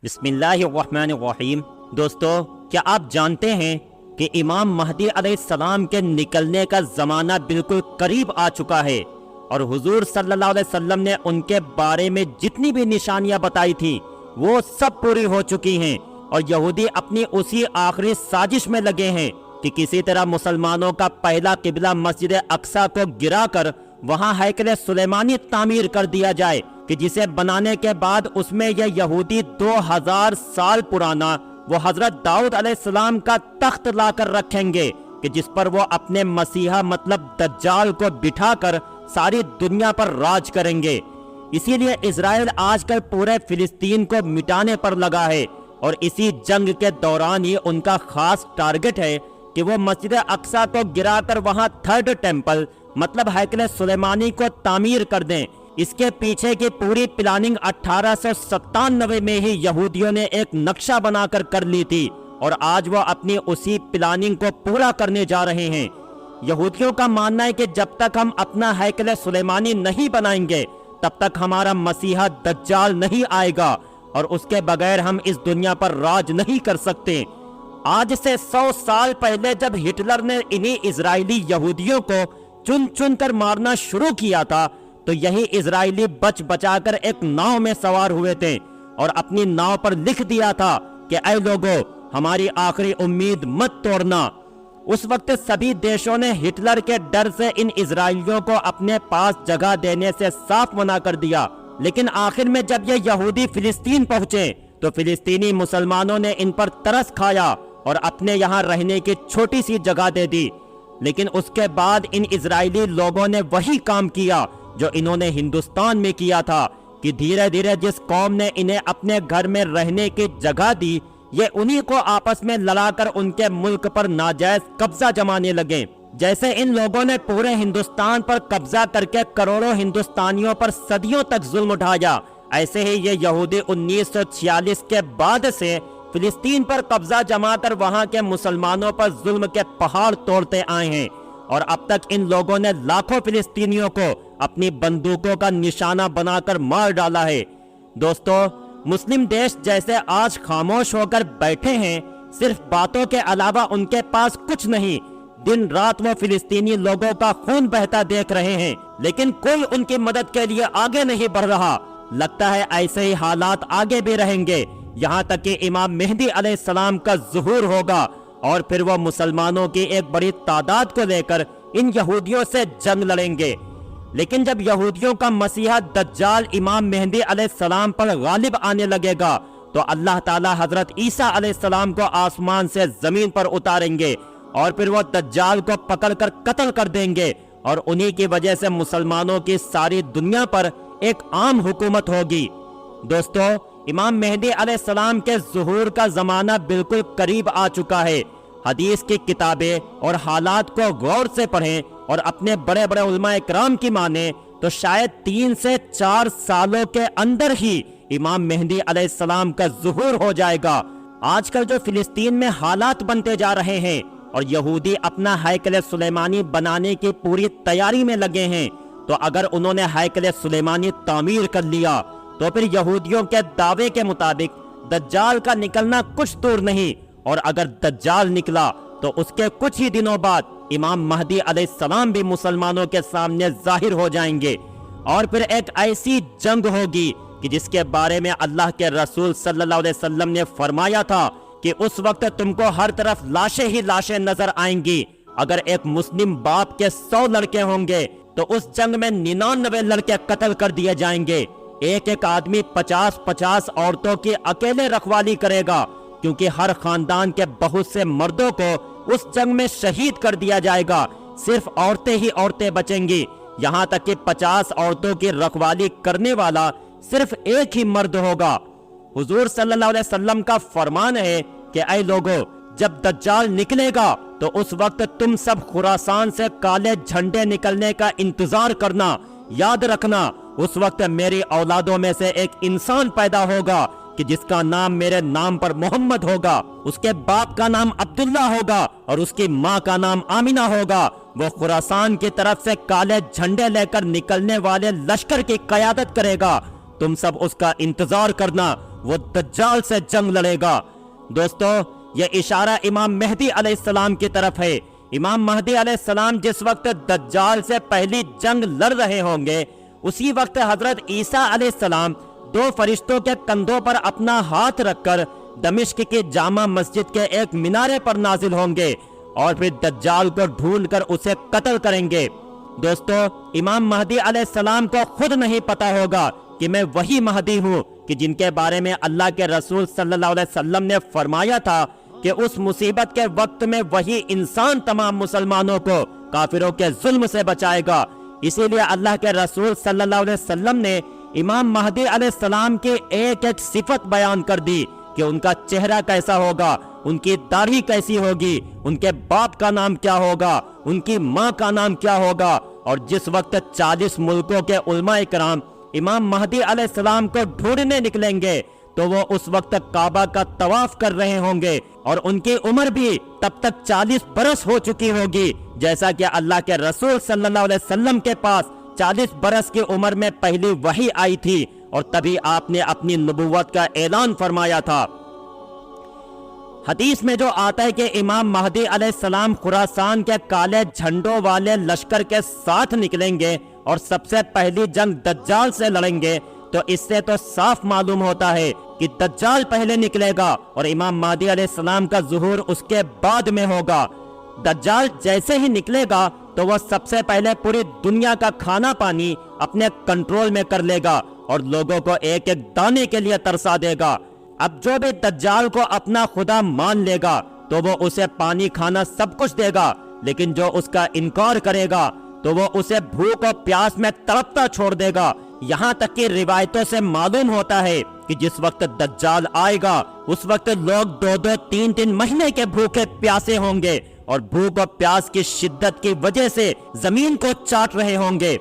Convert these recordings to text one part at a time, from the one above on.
بسم اللہ الرحمن الرحیم۔ دوستو، کیا آپ جانتے ہیں کہ امام مہدی علیہ السلام کے نکلنے کا زمانہ بالکل قریب آ چکا ہے، اور حضور صلی اللہ علیہ وسلم نے ان کے بارے میں جتنی بھی نشانیاں بتائی تھی وہ سب پوری ہو چکی ہیں، اور یہودی اپنی اسی آخری سازش میں لگے ہیں کہ کسی طرح مسلمانوں کا پہلا قبلہ مسجد اقصی کو گرا کر وہاں ہیکل سلیمانی تعمیر کر دیا جائے، کہ جسے بنانے کے بعد اس میں یہ یہودی 2000 سال پرانا وہ حضرت داؤد علیہ السلام کا تخت لا کر رکھیں گے، کہ جس پر وہ اپنے مسیحا مطلب دجال کو بٹھا کر ساری دنیا پر راج کریں گے۔ اسی لیے اسرائیل آج کل پورے فلسطین کو مٹانے پر لگا ہے، اور اسی جنگ کے دوران ہی ان کا خاص ٹارگٹ ہے کہ وہ مسجد اقصی کو گرا کر وہاں تھرڈ ٹیمپل مطلب ہیکل سلیمانی کو تعمیر کر دیں۔ اس کے پیچھے کی پوری پلاننگ 1897 میں ہی یہودیوں نے ایک نقشہ بنا کر لی تھی، اور آج وہ اپنی اسی پلاننگ کو پورا کرنے جا رہے ہیں۔ یہودیوں کا ماننا ہے کہ جب تک ہم اپنا ہیکل سلیمانی نہیں بنائیں گے تب تک ہمارا مسیحا دجال نہیں آئے گا، اور اس کے بغیر ہم اس دنیا پر راج نہیں کر سکتے۔ آج سے 100 سال پہلے جب ہٹلر نے انہی اسرائیلی یہودیوں کو چن چن کر مارنا شروع کیا تھا، تو یہی اسرائیلی بچ بچا کر ایک ناؤ میں سوار ہوئے تھے، اور اپنی ناؤ پر لکھ دیا تھا کہ اے لوگو، ہماری آخری امید مت توڑنا۔ اس وقت سبھی دیشوں نے ہٹلر کے ڈر سے ان اسرائیلیوں کو اپنے پاس جگہ دینے سے صاف منع کر دیا، لیکن آخر میں جب یہ یہودی فلسطین پہنچے تو فلسطینی مسلمانوں نے ان پر ترس کھایا اور اپنے یہاں رہنے کی چھوٹی سی جگہ دے دی۔ لیکن اس کے بعد ان اسرائیلی لوگوں نے وہی کام کیا جو انہوں نے ہندوستان میں کیا تھا، کہ دھیرے دھیرے جس قوم نے انہیں اپنے گھر میں رہنے کی جگہ دی، یہ انہی کو آپس میں لڑا کر ان کے ملک پر ناجائز قبضہ جمانے لگے۔ جیسے ان لوگوں نے پورے ہندوستان پر قبضہ کر کے کروڑوں ہندوستانیوں پر صدیوں تک ظلم اٹھایا، ایسے ہی یہ یہودی 1946 کے بعد سے فلسطین پر قبضہ جما کر وہاں کے مسلمانوں پر ظلم کے پہاڑ توڑتے آئے ہیں، اور اب تک ان لوگوں نے لاکھوں فلسطینیوں کو اپنی بندوقوں کا نشانہ بنا کر مار ڈالا ہے۔ دوستو، مسلم دیش جیسے آج خاموش ہو کر بیٹھے ہیں، صرف باتوں کے علاوہ ان کے پاس کچھ نہیں، دن رات وہ فلسطینی لوگوں کا خون بہتا دیکھ رہے ہیں، لیکن کوئی ان کی مدد کے لیے آگے نہیں بڑھ رہا۔ لگتا ہے ایسے ہی حالات آگے بھی رہیں گے، یہاں تک کہ امام مہدی علیہ السلام کا ظہور ہوگا، اور پھر وہ مسلمانوں کی ایک بڑی تعداد کو لے کر ان یہودیوں سے جنگ لڑیں گے۔ لیکن جب یہودیوں کا مسیحا دجال امام مہدی علیہ السلام پر غالب آنے لگے گا تو اللہ تعالی حضرت عیسیٰ علیہ السلام کو آسمان سے زمین پر اتاریں گے، اور پھر وہ دجال کو پکڑ کر قتل کر دیں گے، اور انہی کی وجہ سے مسلمانوں کی ساری دنیا پر ایک عام حکومت ہوگی۔ دوستو، امام مہدی علیہ السلام کے ظہور کا زمانہ بالکل قریب آ چکا ہے۔ حدیث کی کتابیں اور حالات کو غور سے پڑھیں اور اپنے بڑے بڑے علماء اکرام کی مانیں تو شاید 3 سے 4 سالوں کے اندر ہی امام مہدی علیہ السلام کا ظہور ہو جائے گا۔ آج کل جو فلسطین میں حالات بنتے جا رہے ہیں اور یہودی اپنا ہیکل سلیمانی بنانے کی پوری تیاری میں لگے ہیں، تو اگر انہوں نے ہیکل سلیمانی تعمیر کر لیا تو پھر یہودیوں کے دعوے کے مطابق دجال کا نکلنا کچھ دور نہیں، اور اگر دجال نکلا تو اس کے کچھ ہی دنوں بعد امام مہدی علیہ السلام بھی مسلمانوں کے سامنے ظاہر ہو جائیں گے، اور پھر ایک ایسی جنگ ہوگی کہ جس کے بارے میں اللہ کے رسول صلی اللہ علیہ وسلم نے فرمایا تھا کہ اس وقت تم کو ہر طرف لاشیں ہی لاشیں نظر آئیں گی۔ اگر ایک مسلم باپ کے 100 لڑکے ہوں گے تو اس جنگ میں 99 لڑکے قتل کر دیے جائیں گے۔ ایک ایک آدمی 50 عورتوں کی اکیلے رکھوالی کرے گا، کیونکہ ہر خاندان کے بہت سے مردوں کو اس جنگ میں شہید کر دیا جائے گا، صرف عورتیں ہی عورتیں بچیں گی، یہاں تک کہ 50 عورتوں کی رکھوالی کرنے والا صرف ایک ہی مرد ہوگا۔ حضور صلی اللہ علیہ وسلم کا فرمان ہے کہ اے لوگو، جب دجال نکلے گا تو اس وقت تم سب خراسان سے کالے جھنڈے نکلنے کا انتظار کرنا۔ یاد رکھنا، اس وقت میری اولادوں میں سے ایک انسان پیدا ہوگا کہ جس کا نام میرے نام پر محمد ہوگا، اس کے باپ کا نام عبداللہ ہوگا اور اس کی ماں کا نام آمینہ ہوگا۔ وہ خراسان کی طرف سے کالے جھنڈے لے کر نکلنے والے لشکر کی قیادت کرے گا۔ تم سب اس کا انتظار کرنا، وہ دجال سے جنگ لڑے گا۔ دوستو، یہ اشارہ امام مہدی علیہ السلام کی طرف ہے۔ امام مہدی علیہ السلام جس وقت دجال سے پہلی جنگ لڑ رہے ہوں گے، اسی وقت حضرت عیسیٰ علیہ السلام دو فرشتوں کے کندھوں پر اپنا ہاتھ رکھ کر دمشق کی جامع مسجد کے ایک مینارے پر نازل ہوں گے اور پھر دجال کو ڈھونڈ کر اسے قتل کریں گے۔ دوستو، امام مہدی علیہ السلام کو خود نہیں پتا ہوگا کہ میں وہی مہدی ہوں کہ جن کے بارے میں اللہ کے رسول صلی اللہ علیہ وسلم نے فرمایا تھا کہ اس مصیبت کے وقت میں وہی انسان تمام مسلمانوں کو کافروں کے ظلم سے بچائے گا۔ اسی لیے اللہ کے رسول صلی اللہ علیہ وسلم نے امام مہدی علیہ السلام کی ایک ایک صفت بیان کر دی کہ ان کا چہرہ کیسا ہوگا، ان کی داڑھی کیسی ہوگی، ان کے باپ کا نام کیا ہوگا، ان کی ماں کا نام کیا ہوگا۔ اور جس وقت 40 ملکوں کے علماء کرام امام مہدی علیہ السلام کو ڈھونڈنے نکلیں گے تو وہ اس وقت کعبہ کا طواف کر رہے ہوں گے اور ان کی عمر بھی تب تک 40 برس ہو چکی ہوگی، جیسا کہ اللہ کے رسول صلی اللہ علیہ وسلم کے پاس 40 برس کی عمر میں پہلی وحی آئی تھی اور تبھی آپ نے اپنی نبوت کا اعلان فرمایا تھا۔ حدیث میں جو آتا ہے کہ امام مہدی علیہ السلام خراسان کے کالے جھنڈوں والے لشکر کے ساتھ نکلیں گے اور سب سے پہلی جنگ دجال سے لڑیں گے، تو اس سے تو صاف معلوم ہوتا ہے کہ دجال پہلے نکلے گا اور امام مہدی علیہ السلام کا ظہور اس کے بعد میں ہوگا۔ دجال جیسے ہی نکلے گا تو وہ سب سے پہلے پوری دنیا کا کھانا پانی اپنے کنٹرول میں کر لے گا اور لوگوں کو ایک ایک دانے کے لیے ترسا دے گا۔ اب جو بھی دجال کو اپنا خدا مان لے گا تو وہ اسے پانی کھانا سب کچھ دے گا، لیکن جو اس کا انکار کرے گا تو وہ اسے بھوک اور پیاس میں تڑپتا چھوڑ دے گا۔ یہاں تک کہ روایتوں سے معلوم ہوتا ہے کہ جس وقت دجال آئے گا اس وقت لوگ 2-2 3-3 مہینے کے بھوکے پیاسے ہوں گے اور بھوک اور پیاس کی شدت کی وجہ سے زمین کو چاٹ رہے ہوں گے۔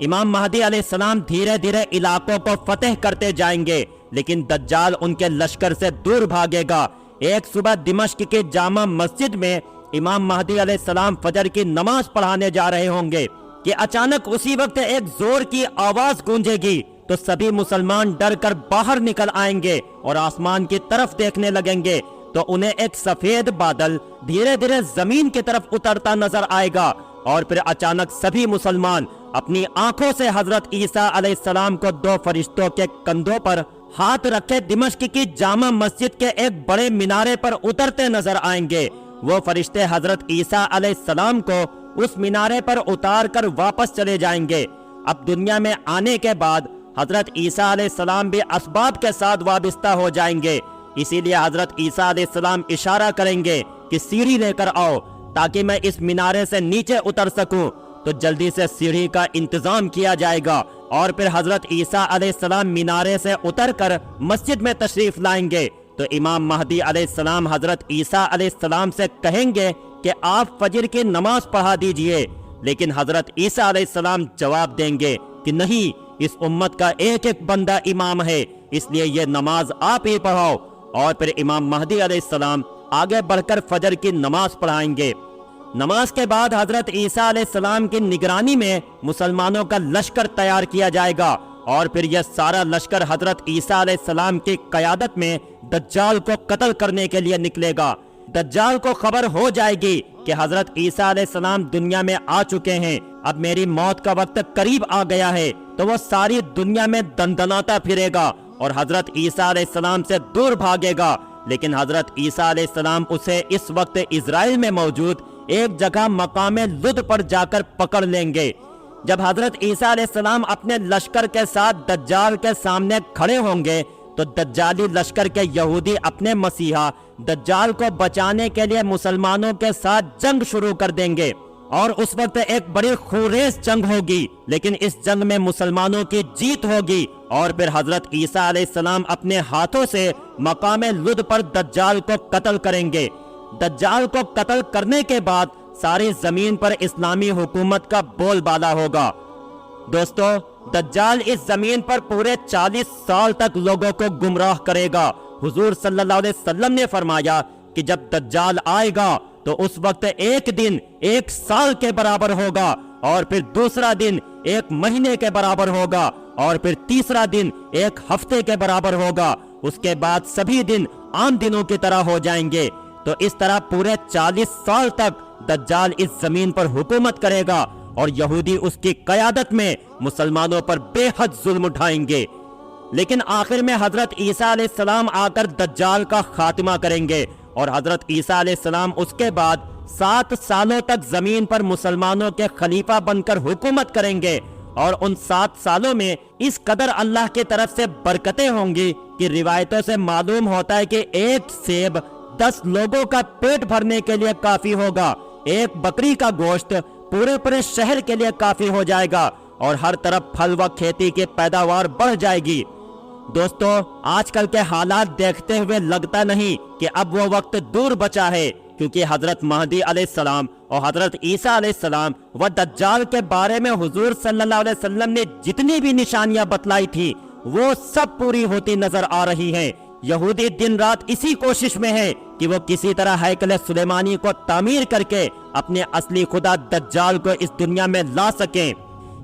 امام مہدی علیہ السلام دھیرے دھیرے علاقوں کو فتح کرتے جائیں گے، لیکن دجال ان کے لشکر سے دور بھاگے گا۔ ایک صبح دمشق کی جامع مسجد میں امام مہدی علیہ السلام فجر کی نماز پڑھانے جا رہے ہوں گے کہ اچانک اسی وقت ایک زور کی آواز گونجے گی تو سبھی مسلمان ڈر کر باہر نکل آئیں گے اور آسمان کی طرف دیکھنے لگیں گے تو انہیں ایک سفید بادل دھیرے دھیرے زمین کی طرف اترتا نظر آئے گا اور پھر اچانک سبھی مسلمان اپنی آنکھوں سے حضرت عیسیٰ علیہ السلام کو 2 فرشتوں کے کندھوں پر ہاتھ رکھے دمشق کی جامع مسجد کے ایک بڑے مینارے پر اترتے نظر آئیں گے۔ وہ فرشتے حضرت عیسیٰ علیہ السلام کو اس مینارے پر اتار کر واپس چلے جائیں گے۔ اب دنیا میں آنے کے بعد حضرت عیسیٰ علیہ السلام بھی اسباب کے ساتھ وابستہ ہو جائیں گے، اسی لیے حضرت عیسیٰ علیہ السلام اشارہ کریں گے کہ سیڑھی لے کر آؤ تاکہ میں اس مینارے سے نیچے اتر سکوں، تو جلدی سے سیڑھی کا انتظام کیا جائے گا اور پھر حضرت عیسیٰ علیہ السلام مینارے سے اتر کر مسجد میں تشریف لائیں گے تو امام مہدی علیہ السلام حضرت عیسیٰ علیہ السلام سے کہیں گے کہ آپ فجر کی نماز پڑھا دیجئے، لیکن حضرت عیسیٰ علیہ السلام جواب دیں گے کہ نہیں، اس امت کا ایک ایک بندہ امام ہے، اس لیے یہ نماز آپ ہی پڑھاؤ، اور پھر امام مہدی علیہ السلام آگے بڑھ کر فجر کی نماز پڑھائیں گے۔ نماز کے بعد حضرت عیسیٰ علیہ السلام کی نگرانی میں مسلمانوں کا لشکر تیار کیا جائے گا اور پھر یہ سارا لشکر حضرت عیسیٰ علیہ السلام کی قیادت میں دجال کو قتل کرنے کے لیے نکلے گا۔ دجال کو خبر ہو جائے گی کہ حضرت عیسیٰ علیہ السلام دنیا میں آ چکے ہیں، اب میری موت کا وقت قریب آ گیا ہے، تو وہ ساری دنیا میں دندناتا پھرے گا اور حضرت عیسیٰ علیہ السلام سے دور بھاگے گا، لیکن حضرت عیسیٰ علیہ السلام اسے اس وقت اسرائیل میں موجود ایک جگہ مقام لد پر جا کر پکڑ لیں گے۔ جب حضرت عیسیٰ علیہ السلام اپنے لشکر کے ساتھ دجال کے سامنے کھڑے ہوں گے تو دجالی لشکر کے یہودی اپنے مسیحا دجال کو بچانے کے لیے مسلمانوں کے ساتھ جنگ شروع کر دیں گے اور اس وقت ایک بڑی خونریز جنگ ہوگی، لیکن اس جنگ میں مسلمانوں کی جیت ہوگی اور پھر حضرت عیسیٰ علیہ السلام اپنے ہاتھوں سے مقام لد پر دجال کو قتل کریں گے۔ دجال کو قتل کرنے کے بعد ساری زمین پر اسلامی حکومت کا بول بالا ہوگا۔ دوستو، دجال اس زمین پر پورے 40 سال تک لوگوں کو گمراہ کرے گا۔ حضور صلی اللہ علیہ وسلم نے فرمایا کہ جب دجال آئے گا تو اس وقت ایک دن 1 سال کے برابر ہوگا اور پھر دوسرا دن 1 مہینے کے برابر ہوگا اور پھر تیسرا دن 1 ہفتے کے برابر ہوگا اس کے بعد سبھی دن عام دنوں کی طرح ہو جائیں گے۔ تو اس طرح پورے 40 سال تک دجال اس زمین پر حکومت کرے گا اور یہودی اس کی قیادت میں مسلمانوں پر بے حد ظلم اٹھائیں گے۔ لیکن آخر میں حضرت عیسیٰ علیہ السلام آ کر دجال کا خاتمہ کریں گے، اور حضرت عیسیٰ علیہ السلام اس کے بعد 7 سالوں تک زمین پر مسلمانوں کے خلیفہ بن کر حکومت کریں گے، اور ان 7 سالوں میں اس قدر اللہ کی طرف سے برکتیں ہوں گی کہ روایتوں سے معلوم ہوتا ہے کہ ایک سیب 10 لوگوں کا پیٹ بھرنے کے لیے کافی ہوگا، ایک بکری کا گوشت پورے شہر کے لیے کافی ہو جائے گا، اور ہر طرف پھل و کھیتی کی پیداوار بڑھ جائے گی۔ دوستو، آج کل کے حالات دیکھتے ہوئے لگتا نہیں کہ اب وہ وقت دور بچا ہے، کیونکہ حضرت مہدی علیہ السلام اور حضرت عیسیٰ علیہ السلام و دجال کے بارے میں حضور صلی اللہ علیہ وسلم نے جتنی بھی نشانیاں بتلائی تھی وہ سب پوری ہوتی نظر آ رہی ہیں۔ یہودی دن رات اسی کوشش میں ہے کہ وہ کسی طرح ہیکل سلیمانی کو تعمیر کر کے اپنے اصلی خدا دجال کو اس دنیا میں لا سکیں۔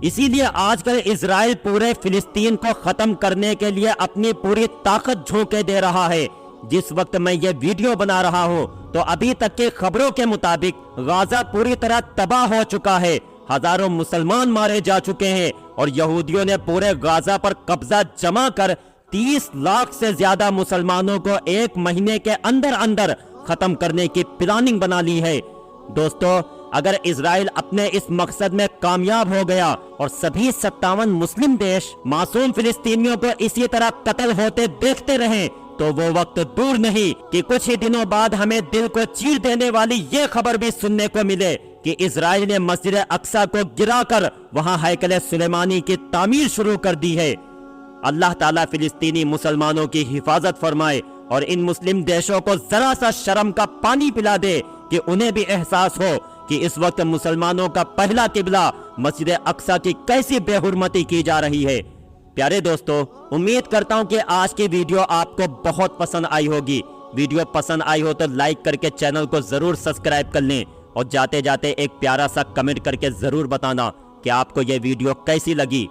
اسی لیے آج کل اسرائیل پورے فلسطین کو ختم کرنے کے لیے اپنی پوری طاقت جھونکے دے رہا ہے۔ جس وقت میں یہ ویڈیو بنا رہا ہوں تو ابھی تک کی خبروں کے مطابق غازہ پوری طرح تباہ ہو چکا ہے، ہزاروں مسلمان مارے جا چکے ہیں، اور یہودیوں نے پورے غازہ پر قبضہ جما کر 30 لاکھ سے زیادہ مسلمانوں کو ایک مہینے کے اندر اندر ختم کرنے کی پلاننگ بنا لی ہے۔ دوستو، اگر اسرائیل اپنے اس مقصد میں کامیاب ہو گیا اور سبھی 57 مسلم دیش معصوم فلسطینیوں کو اسی طرح قتل ہوتے دیکھتے رہیں تو وہ وقت دور نہیں کہ کچھ ہی دنوں بعد ہمیں دل کو چیر دینے والی یہ خبر بھی سننے کو ملے کہ اسرائیل نے مسجد اقصی کو گرا کر وہاں ہیکل سلیمانی کی تعمیر شروع کر دی ہے۔ اللہ تعالیٰ فلسطینی مسلمانوں کی حفاظت فرمائے اور ان مسلم دیشوں کو ذرا سا شرم کا پانی پلا دے کہ انہیں بھی احساس ہو کہ اس وقت مسلمانوں کا پہلا قبلہ مسجد اقصی کی کیسی بے حرمتی کی جا رہی ہے۔ پیارے دوستو، امید کرتا ہوں کہ آج کی ویڈیو آپ کو بہت پسند آئی ہوگی۔ ویڈیو پسند آئی ہو تو لائک کر کے چینل کو ضرور سبسکرائب کر لیں، اور جاتے جاتے ایک پیارا سا کمنٹ کر کے ضرور بتانا کہ آپ کو یہ ویڈیو کیسی لگی۔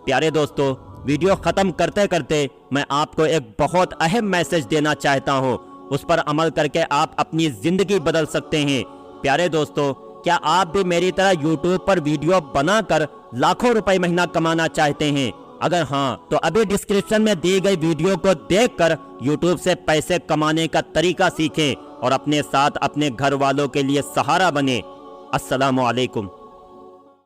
پیارے دوستو، ویڈیو ختم کرتے کرتے میں آپ کو ایک بہت اہم میسج دینا چاہتا ہوں، اس پر عمل کر کے آپ اپنی زندگی بدل سکتے ہیں۔ پیارے دوستو، کیا آپ بھی میری طرح یوٹیوب پر ویڈیو بنا کر لاکھوں روپے مہینہ کمانا چاہتے ہیں؟ اگر ہاں تو ابھی ڈسکرپشن میں دی گئی ویڈیو کو دیکھ کر یوٹیوب سے پیسے کمانے کا طریقہ سیکھیں اور اپنے ساتھ اپنے گھر والوں کے لیے سہارا بنیں۔ السلام علیکم۔